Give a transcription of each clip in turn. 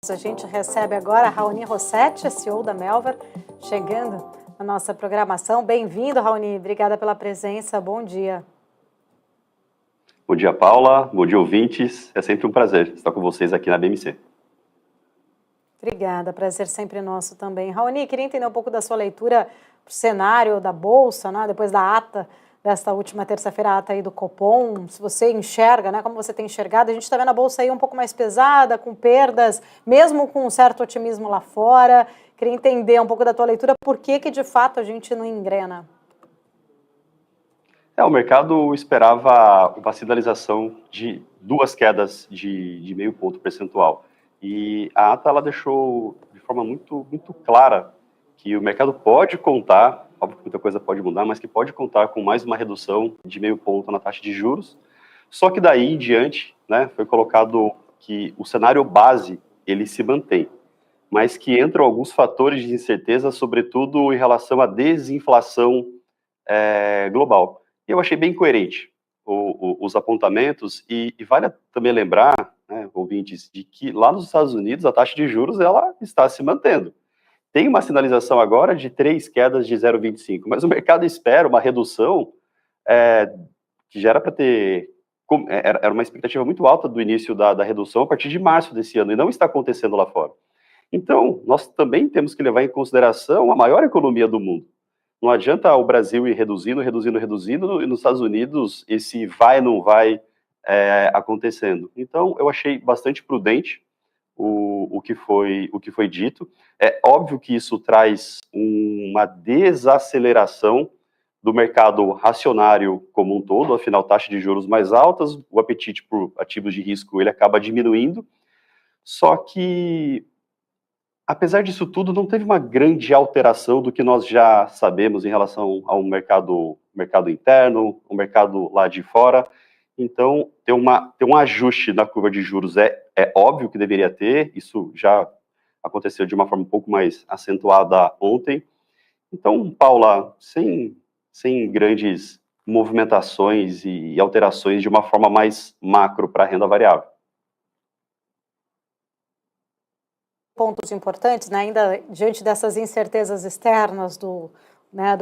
A gente recebe agora a Raoni Rossetti, CEO da Melver, chegando na nossa programação. Bem-vindo, Raoni. Obrigada pela presença. Bom dia. Bom dia, Paula. Bom dia, ouvintes. É sempre um prazer estar com vocês aqui na BMC. Obrigada. Prazer sempre nosso também. Raoni, queria entender um pouco da sua leitura para o cenário da Bolsa, né? Depois da ata desta última terça-feira, a ata aí do Copom, se você enxerga, né, como você tem enxergado, a gente está vendo a Bolsa aí um pouco mais pesada, com perdas, mesmo com um certo otimismo lá fora. Queria entender um pouco da tua leitura, por que de fato a gente não engrena? O mercado esperava uma sinalização de duas quedas de meio ponto percentual. E a ata ela deixou de forma muito clara que o mercado pode contar, óbvio que muita coisa pode mudar, mas que pode contar com mais uma redução de meio ponto na taxa de juros. Só que daí em diante, né, foi colocado que o cenário base ele se mantém, mas que entram alguns fatores de incerteza, sobretudo em relação à desinflação global. E eu achei bem coerente os apontamentos e vale também lembrar, né, ouvintes, de que lá nos Estados Unidos a taxa de juros ela está se mantendo. Tem uma sinalização agora de 3 quedas de 0,25, mas o mercado espera uma redução que já era para ter... Era uma expectativa muito alta do início da redução a partir de março desse ano, e não está acontecendo lá fora. Então, nós também temos que levar em consideração a maior economia do mundo. Não adianta o Brasil ir reduzindo, e nos Estados Unidos esse vai não vai acontecendo. Então, eu achei bastante prudente o que foi dito. É óbvio que isso traz uma desaceleração do mercado racionário como um todo, afinal, taxa de juros mais altas, o apetite por ativos de risco ele acaba diminuindo, só que, apesar disso tudo, não teve uma grande alteração do que nós já sabemos em relação ao mercado interno, o mercado lá de fora. Então, ter um ajuste na curva de juros é óbvio que deveria ter, isso já aconteceu de uma forma um pouco mais acentuada ontem. Então, Paula, sem grandes movimentações e alterações de uma forma mais macro para a renda variável. Pontos importantes, né, ainda diante dessas incertezas externas do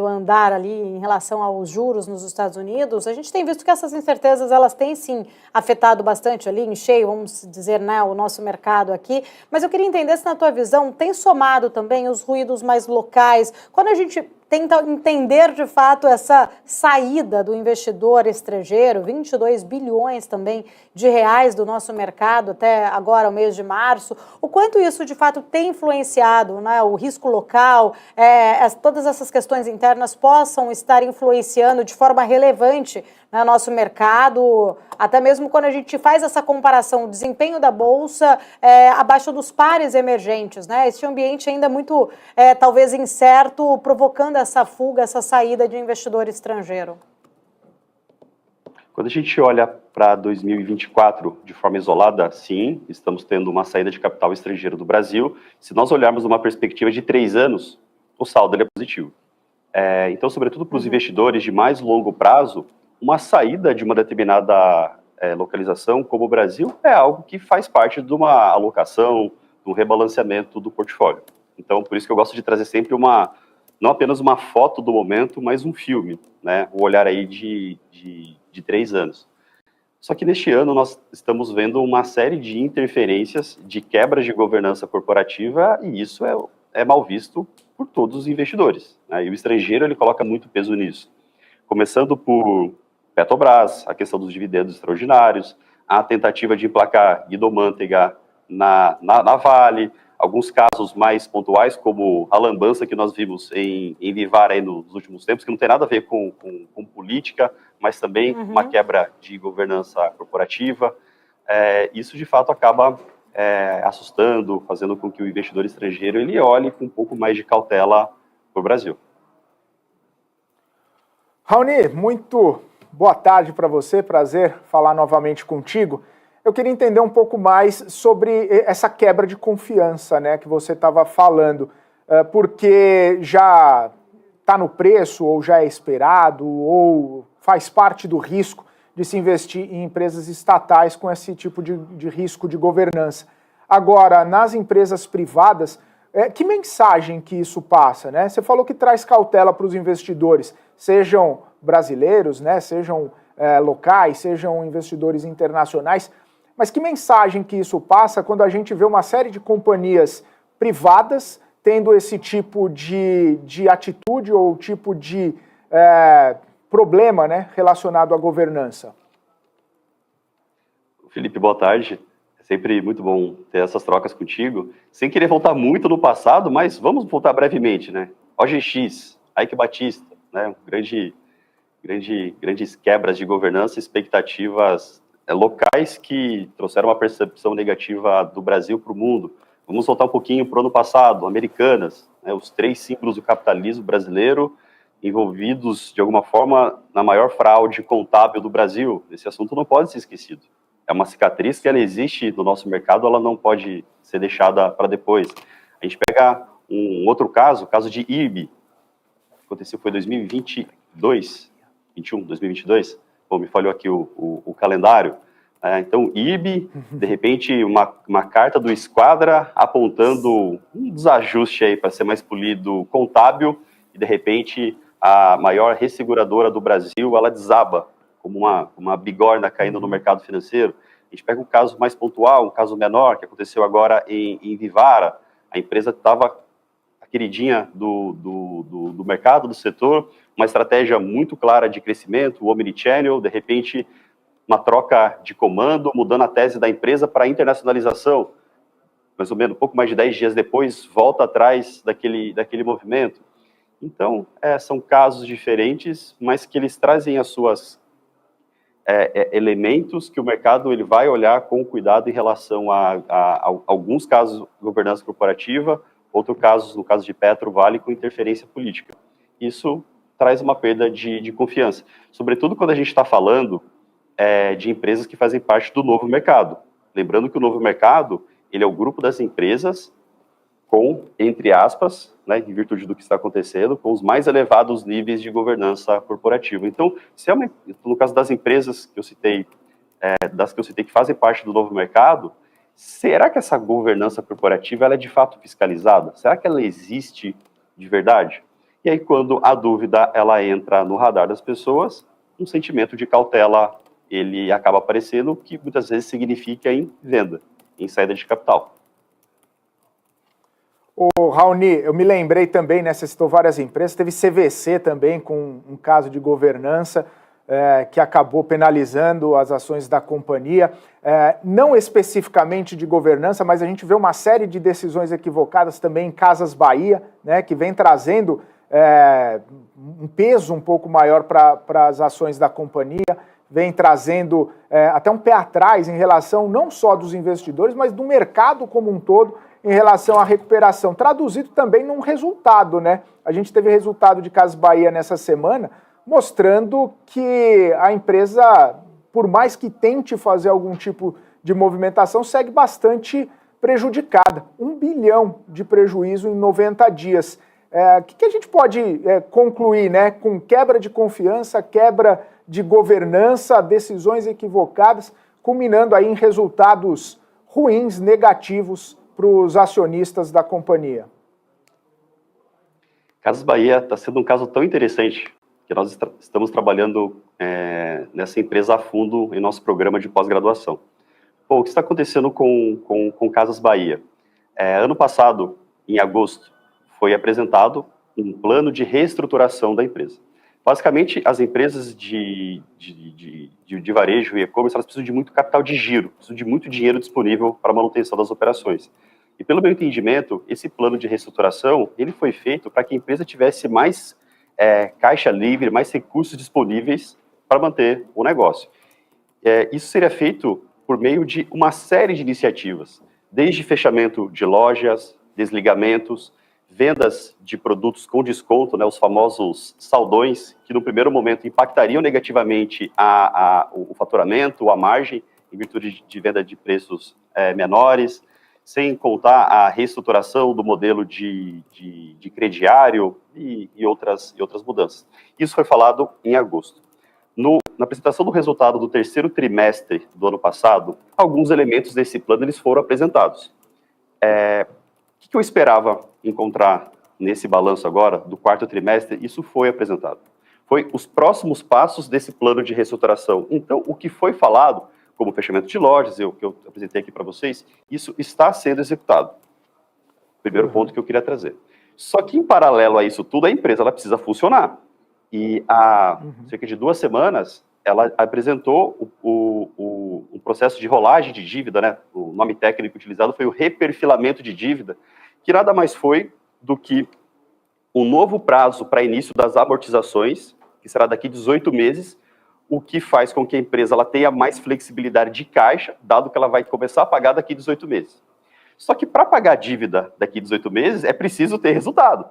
andar ali em relação aos juros nos Estados Unidos, a gente tem visto que essas incertezas elas têm sim afetado bastante ali em cheio, vamos dizer, né, o nosso mercado aqui, mas eu queria entender se na tua visão tem somado também os ruídos mais locais, quando a gente tenta entender de fato essa saída do investidor estrangeiro, 22 bilhões também de reais do nosso mercado até agora, o mês de março, o quanto isso de fato tem influenciado, né, o risco local, todas essas questões internas possam estar influenciando de forma relevante no nosso mercado, até mesmo quando a gente faz essa comparação, o desempenho da Bolsa abaixo dos pares emergentes, né? Esse ambiente ainda muito, talvez, incerto, provocando essa fuga, essa saída de investidor estrangeiro. Quando a gente olha para 2024 de forma isolada, sim, estamos tendo uma saída de capital estrangeiro do Brasil. Se nós olharmos uma perspectiva de 3 anos, o saldo ele é positivo. Então, sobretudo para os investidores de mais longo prazo, uma saída de uma determinada localização como o Brasil é algo que faz parte de uma alocação, de um rebalanceamento do portfólio. Então, por isso que eu gosto de trazer sempre não apenas uma foto do momento, mas um filme, né? O olhar aí de 3 anos. Só que neste ano nós estamos vendo uma série de interferências, de quebras de governança corporativa, e isso é mal visto por todos os investidores, né? E o estrangeiro ele coloca muito peso nisso. Começando por Petrobras, a questão dos dividendos extraordinários, a tentativa de emplacar Guido Mantega na Vale, alguns casos mais pontuais, como a lambança que nós vimos em Vivara aí nos últimos tempos, que não tem nada a ver com política, mas também uma quebra de governança corporativa. Isso, de fato, acaba assustando, fazendo com que o investidor estrangeiro ele olhe com um pouco mais de cautela para o Brasil. Raoni, muito boa tarde para você, prazer falar novamente contigo. Eu queria entender um pouco mais sobre essa quebra de confiança, né, que você estava falando, porque já está no preço, ou já é esperado, ou faz parte do risco de se investir em empresas estatais com esse tipo de risco de governança. Agora, nas empresas privadas, que mensagem que isso passa, né? Você falou que traz cautela para os investidores, sejam brasileiros, né? Sejam locais, sejam investidores internacionais, mas que mensagem que isso passa quando a gente vê uma série de companhias privadas tendo esse tipo de atitude ou tipo de problema, né, relacionado à governança? Felipe, boa tarde. É sempre muito bom ter essas trocas contigo. Sem querer voltar muito no passado, mas vamos voltar brevemente, né? OGX, Eike Batista, né? Grandes quebras de governança, expectativas locais que trouxeram uma percepção negativa do Brasil para o mundo. Vamos voltar um pouquinho para o ano passado, Americanas, né? Os 3 símbolos do capitalismo brasileiro envolvidos, de alguma forma, na maior fraude contábil do Brasil. Esse assunto não pode ser esquecido. É uma cicatriz que ela existe no nosso mercado, ela não pode ser deixada para depois. A gente pega um outro caso, o caso de IRB, aconteceu foi 2022, bom, me falhou aqui o calendário. Então, IRB, de repente, uma carta do Esquadra apontando um desajuste aí para ser mais polido contábil, e de repente a maior resseguradora do Brasil, ela desaba como uma bigorna caindo no mercado financeiro. A gente pega um caso mais pontual, um caso menor, que aconteceu agora em Vivara. A empresa estava a queridinha do mercado, do setor, uma estratégia muito clara de crescimento, o omnichannel, de repente, uma troca de comando, mudando a tese da empresa para internacionalização. Mais ou menos, um pouco mais de 10 dias depois, volta atrás daquele movimento. Então, são casos diferentes, mas que eles trazem as suas elementos que o mercado ele vai olhar com cuidado em relação a alguns casos de governança corporativa, outros casos, no caso de Petro, Vale, com interferência política. Isso traz uma perda de confiança, sobretudo quando a gente está falando de empresas que fazem parte do novo mercado. Lembrando que o novo mercado ele é o grupo das empresas com, entre aspas, né, em virtude do que está acontecendo, com os mais elevados níveis de governança corporativa. Então, no caso das empresas que eu citei, que fazem parte do novo mercado, será que essa governança corporativa ela é de fato fiscalizada? Será que ela existe de verdade? E aí, quando a dúvida ela entra no radar das pessoas, um sentimento de cautela ele acaba aparecendo, que muitas vezes significa em venda, em saída de capital. Ô, Raoni, eu me lembrei também, né, você citou várias empresas, teve CVC também com um caso de governança que acabou penalizando as ações da companhia, não especificamente de governança, mas a gente vê uma série de decisões equivocadas também em Casas Bahia, né, que vem trazendo um peso um pouco maior para as ações da companhia, vem trazendo até um pé atrás em relação não só dos investidores, mas do mercado como um todo, em relação à recuperação, traduzido também num resultado, né? A gente teve resultado de Casas Bahia nessa semana, mostrando que a empresa, por mais que tente fazer algum tipo de movimentação, segue bastante prejudicada. 1 bilhão de prejuízo em 90 dias. O que a gente pode concluir, né? Com quebra de confiança, quebra de governança, decisões equivocadas, culminando aí em resultados ruins, negativos, para os acionistas da companhia? Casas Bahia está sendo um caso tão interessante que nós estamos trabalhando nessa empresa a fundo em nosso programa de pós-graduação. Bom, o que está acontecendo com Casas Bahia? Ano passado, em agosto, foi apresentado um plano de reestruturação da empresa. Basicamente, as empresas de varejo e e-commerce, elas precisam de muito capital de giro, precisam de muito dinheiro disponível para a manutenção das operações. E pelo meu entendimento, esse plano de reestruturação, ele foi feito para que a empresa tivesse mais caixa livre, mais recursos disponíveis para manter o negócio. Isso seria feito por meio de uma série de iniciativas, desde fechamento de lojas, desligamentos, vendas de produtos com desconto, né, os famosos saldões, que no primeiro momento impactariam negativamente o faturamento, a margem, em virtude de venda de preços menores, sem contar a reestruturação do modelo de crediário e outras mudanças. Isso foi falado em agosto. Na apresentação do resultado do terceiro trimestre do ano passado, alguns elementos desse plano eles foram apresentados. O que eu esperava encontrar nesse balanço agora, do quarto trimestre? Isso foi apresentado. Foi os próximos passos desse plano de reestruturação. Então, o que foi falado, como fechamento de lojas, que eu apresentei aqui para vocês, isso está sendo executado. Primeiro ponto que eu queria trazer. Só que, em paralelo a isso tudo, a empresa ela precisa funcionar. E há cerca de 2 semanas, ela apresentou o processo de rolagem de dívida, né? O nome técnico utilizado foi o reperfilamento de dívida, que nada mais foi do que um novo prazo para início das amortizações, que será daqui 18 meses, o que faz com que a empresa ela tenha mais flexibilidade de caixa, dado que ela vai começar a pagar daqui 18 meses. Só que para pagar a dívida daqui 18 meses, é preciso ter resultado.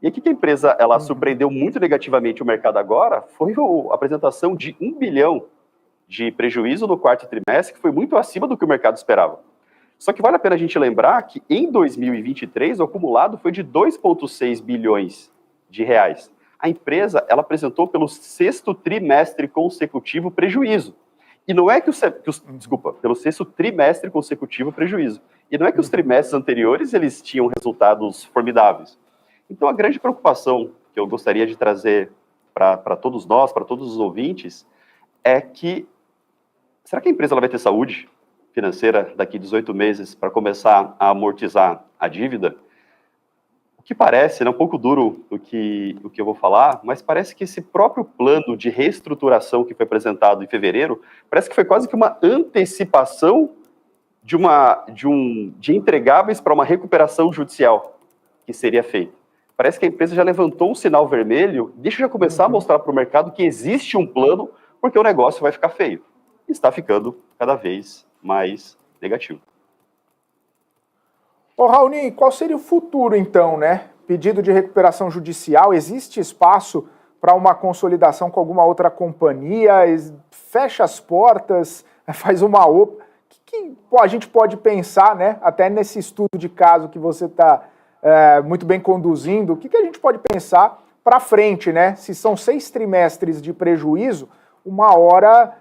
E aqui que a empresa ela surpreendeu muito negativamente o mercado agora, foi a apresentação de 1 bilhão de prejuízo no quarto trimestre, que foi muito acima do que o mercado esperava. Só que vale a pena a gente lembrar que em 2023 o acumulado foi de 2,6 bilhões de reais. A empresa ela apresentou pelo 6º trimestre consecutivo prejuízo. E não é que pelo 6º trimestre consecutivo prejuízo. E não é que os trimestres anteriores eles tinham resultados formidáveis. Então a grande preocupação que eu gostaria de trazer para todos nós, para todos os ouvintes, é que será que a empresa ela vai ter saúde financeira daqui 18 meses para começar a amortizar a dívida? O que parece, um pouco duro o que eu vou falar, mas parece que esse próprio plano de reestruturação que foi apresentado em fevereiro, parece que foi quase que uma antecipação de entregáveis para uma recuperação judicial que seria feita. Parece que a empresa já levantou um sinal vermelho, deixa eu já começar a mostrar para o mercado que existe um plano, porque o negócio vai ficar feio. E está ficando cada vez mais negativo. Ô, Raoni, qual seria o futuro, então, né? Pedido de recuperação judicial, existe espaço para uma consolidação com alguma outra companhia? Fecha as portas, faz uma OPA? O que a gente pode pensar, né? Até nesse estudo de caso que você está muito bem conduzindo, o que a gente pode pensar para frente, né? Se são 6 trimestres de prejuízo, uma hora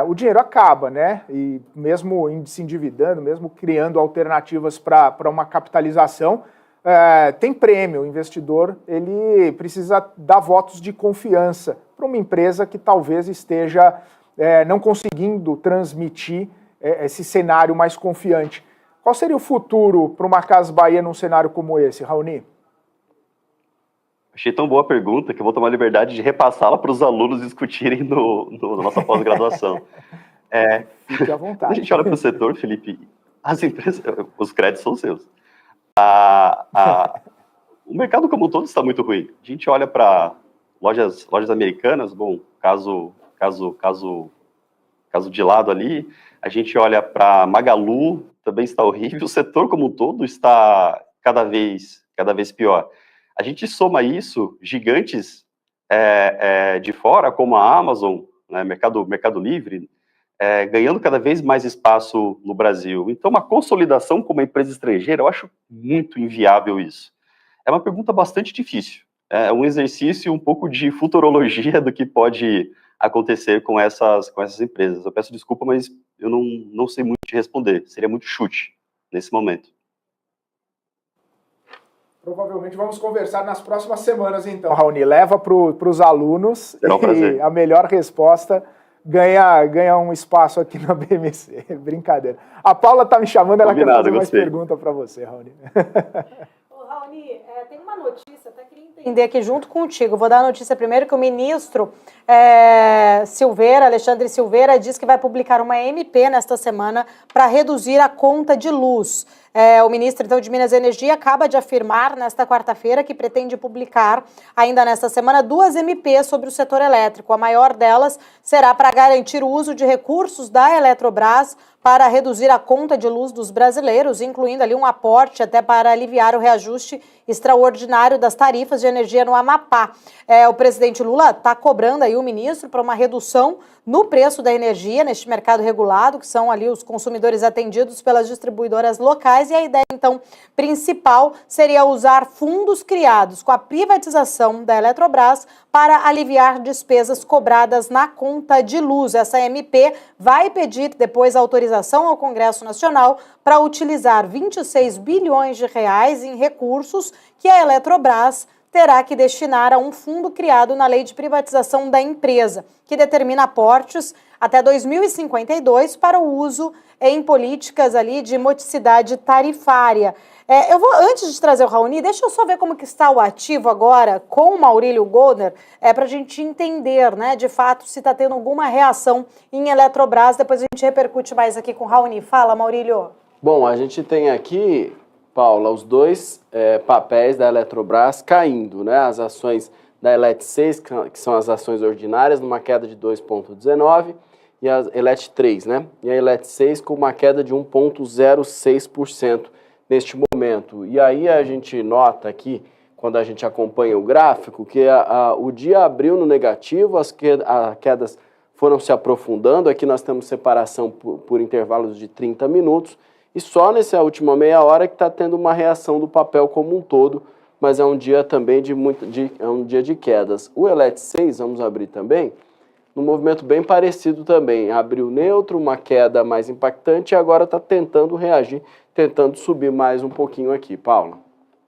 o dinheiro acaba, né? E mesmo se endividando, mesmo criando alternativas para uma capitalização, tem prêmio. O investidor ele precisa dar votos de confiança para uma empresa que talvez esteja não conseguindo transmitir esse cenário mais confiante. Qual seria o futuro para uma Casas Bahia num cenário como esse, Raoni? Achei tão boa a pergunta que eu vou tomar a liberdade de repassá-la para os alunos discutirem na nossa pós-graduação. Fique à vontade. Quando a gente olha para o setor, Felipe, as empresas, os créditos são seus. O mercado como um todo está muito ruim. A gente olha para lojas americanas, bom, caso de lado ali, a gente olha para Magalu, também está horrível, o setor como um todo está cada vez pior. A gente soma isso, gigantes de fora, como a Amazon, né, Mercado Livre, ganhando cada vez mais espaço no Brasil. Então, uma consolidação como uma empresa estrangeira, eu acho muito inviável isso. É uma pergunta bastante difícil. É um exercício um pouco de futurologia do que pode acontecer com essas empresas. Eu peço desculpa, mas eu não sei muito te responder. Seria muito chute nesse momento. Provavelmente vamos conversar nas próximas semanas, então, Raoni. Leva para os alunos e a melhor resposta ganha um espaço aqui na BMC. Brincadeira. A Paula está me chamando, ela quer fazer mais pergunta para você, Raoni. Raoni, tem uma notícia, até queria entender aqui junto contigo. Vou dar a notícia primeiro que o ministro Alexandre Silveira, diz que vai publicar uma MP nesta semana para reduzir a conta de luz. O ministro, então, de Minas e Energia acaba de afirmar nesta quarta-feira que pretende publicar ainda nesta semana 2 MPs sobre o setor elétrico. A maior delas será para garantir o uso de recursos da Eletrobras para reduzir a conta de luz dos brasileiros, incluindo ali um aporte até para aliviar o reajuste extraordinário das tarifas de energia no Amapá. O presidente Lula está cobrando aí o ministro para uma redução no preço da energia neste mercado regulado, que são ali os consumidores atendidos pelas distribuidoras locais, e a ideia, então, principal seria usar fundos criados com a privatização da Eletrobras para aliviar despesas cobradas na conta de luz. Essa MP vai pedir depois autorização ao Congresso Nacional para utilizar 26 bilhões de reais em recursos que a Eletrobras terá que destinar a um fundo criado na Lei de Privatização da Empresa, que determina aportes até 2052 para o uso em políticas ali de modicidade tarifária. Antes de trazer o Raoni, deixa eu só ver como que está o ativo agora com o Maurílio Goldner, para a gente entender, né, de fato, se está tendo alguma reação em Eletrobras. Depois a gente repercute mais aqui com o Raoni. Fala, Maurílio. Bom, a gente tem aqui, Paula, os dois papéis da Eletrobras caindo, né? As ações da Elet 6, que são as ações ordinárias, numa queda de 2,19%, e a Elet 3, né? E a Elet 6 com uma queda de 1,06% neste momento. E aí a gente nota aqui, quando a gente acompanha o gráfico, que o dia abriu no negativo, as quedas foram se aprofundando. Aqui nós temos separação por intervalos de 30 minutos, e só nessa última meia hora que está tendo uma reação do papel como um todo, mas é um dia também é um dia de quedas. O Elet 6, vamos abrir também, num movimento bem parecido também. Abriu neutro, uma queda mais impactante, e agora está tentando reagir, tentando subir mais um pouquinho aqui. Paula.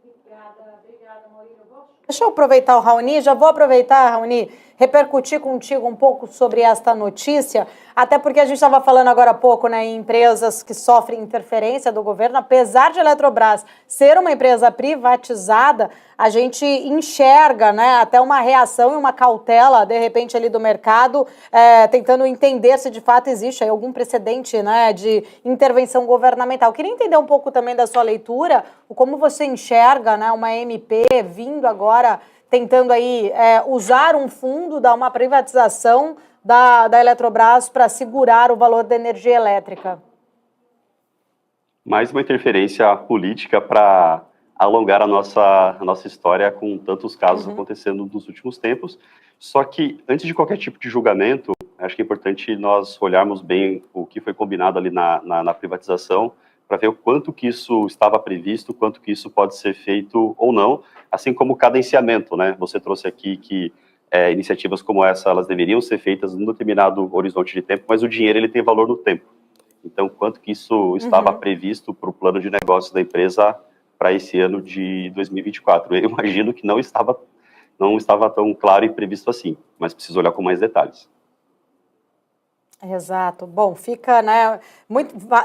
Obrigada, Maurílio. Deixa eu aproveitar o Raoni, já vou aproveitar, Raoni, repercutir contigo um pouco sobre esta notícia, até porque a gente estava falando agora há pouco, né, em empresas que sofrem interferência do governo. Apesar de a Eletrobras ser uma empresa privatizada, a gente enxerga, né, até uma reação e uma cautela, de repente, ali do mercado, tentando entender se de fato existe aí algum precedente, né, de intervenção governamental. Eu queria entender um pouco também da sua leitura, como você enxerga, né, uma MP vindo agora tentando aí usar um fundo, dar uma privatização da Eletrobras para segurar o valor da energia elétrica. Mais uma interferência política para alongar a nossa história com tantos casos acontecendo nos últimos tempos. Só que, antes de qualquer tipo de julgamento, acho que é importante nós olharmos bem o que foi combinado ali na privatização, para ver o quanto que isso estava previsto, quanto que isso pode ser feito ou não, assim como o cadenciamento, né? Você trouxe aqui que iniciativas como essa, elas deveriam ser feitas num determinado horizonte de tempo, mas o dinheiro, ele tem valor no tempo. Então, quanto que isso estava previsto para o plano de negócios da empresa para esse ano de 2024? Eu imagino que não estava tão claro e previsto assim, mas preciso olhar com mais detalhes. Exato. Bom, fica, né,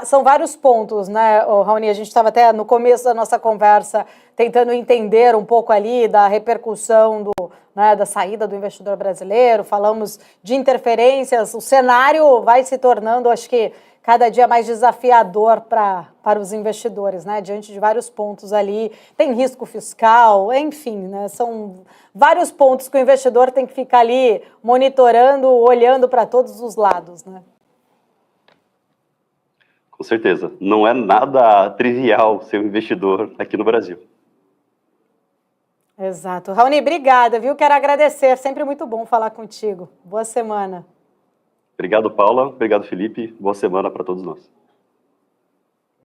são vários pontos, né, Raoni, a gente estava até no começo da nossa conversa tentando entender um pouco ali da repercussão da saída do investidor brasileiro, falamos de interferências, o cenário vai se tornando, acho que, cada dia mais desafiador para os investidores, né? Diante de vários pontos ali, tem risco fiscal, enfim, né? São vários pontos que o investidor tem que ficar ali monitorando, olhando para todos os lados, né? Com certeza. Não é nada trivial ser um investidor aqui no Brasil. Exato. Raoni, obrigada, viu? Quero agradecer, sempre muito bom falar contigo. Boa semana. Obrigado, Paula. Obrigado, Felipe. Boa semana para todos nós.